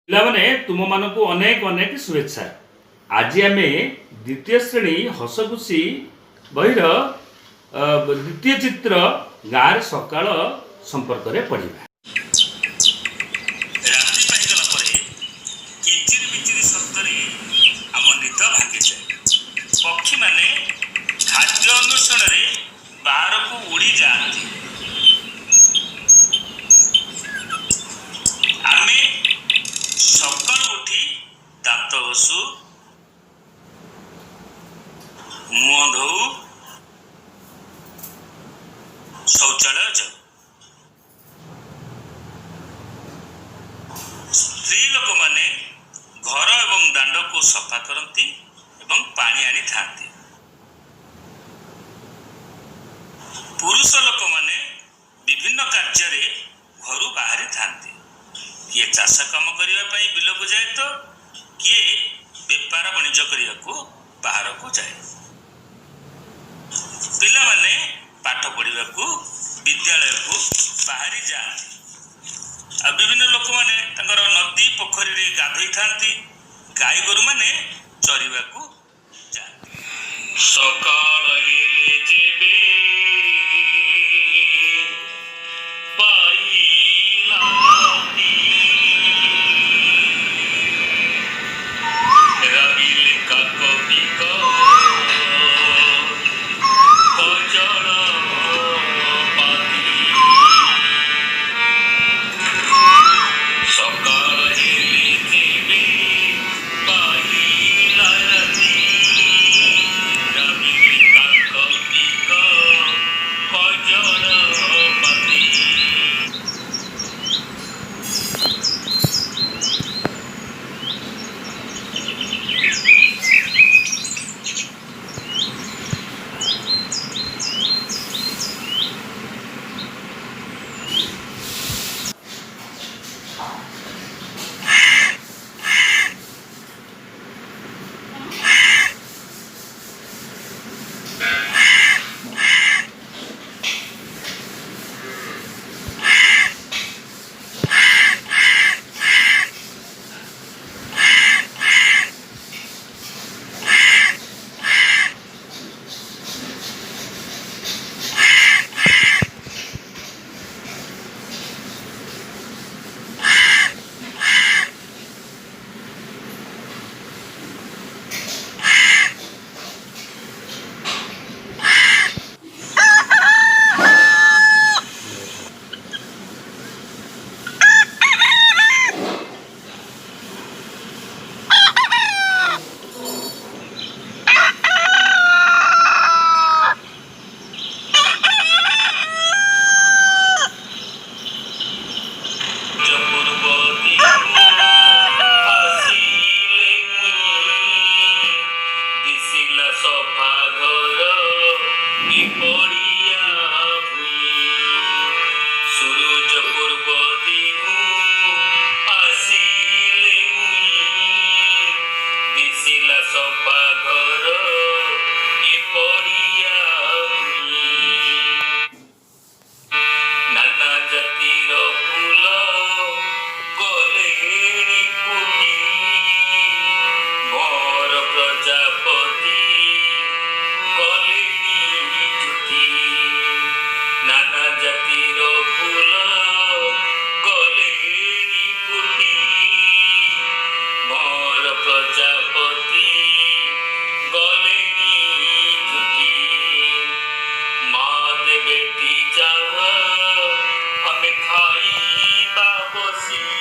ପିଲାମାନେ ତୁମମାନଙ୍କୁ ଅନେକ ଅନେକ ଶୁଭେଚ୍ଛା। ଆଜି ଆମେ ଦ୍ୱିତୀୟ ଶ୍ରେଣୀ ହସଖୁସି ବହିର ଦ୍ୱିତୀୟ ଚିତ୍ର ଗାଁରେ ସକାଳ ସମ୍ପର୍କରେ ପଢ଼ିବା। ରାତି ପାଇଗଲା ପରେ କିଚିରି ମିଚିରି ଶବ୍ଦରେ ଆମ ନିଦ ଭାଙ୍ଗିଯାଏ। ପକ୍ଷୀମାନେ ଖାଦ୍ୟ ଅନ୍ୱେଷଣରେ ବାହାରକୁ ଉଡ଼ି ଯାଆନ୍ତି। ଆମେ ସକାଳୁ ଉଠି ଦାନ୍ତ ଘଷୁ, ମୁହଁ ଧୋଉ, ଶୌଚାଳୟ ଯାଉ। ସ୍ତ୍ରୀ ଲୋକମାନେ ଘର ଏବଂ ଦାଣ୍ଡକୁ ସଫା କରନ୍ତି ଏବଂ ପାଣି ଆଣିଥାନ୍ତି। ପୁରୁଷ ଲୋକମାନେ ବିଭିନ୍ନ କାର୍ଯ୍ୟରେ ଘରୁ ବାହାରିଥାନ୍ତି। କିଏ ଚାଷ କାମ କରିବା ପାଇଁ ବିଲକୁ ଯାଏ ତ କିଏ ବେପାର ବାଣିଜ୍ୟ କରିବାକୁ ବାହାରକୁ ଯାଏ। ପିଲାମାନେ ପାଠ ପଢ଼ିବାକୁ ବିଦ୍ୟାଳୟକୁ ବାହାରି ଯାଆନ୍ତି। ଆଉ ବିଭିନ୍ନ ଲୋକମାନେ ତାଙ୍କର ନଦୀ ପୋଖରୀରେ ଗାଧୋଇଥାନ୍ତି। ଗାଈ ଗୋରୁମାନେ ଚରିବାକୁ ଯାଆନ୍ତି। ସକାଳ ହେଲେ ଯେବେ बेटी जाओ हमें खाई बाबोसी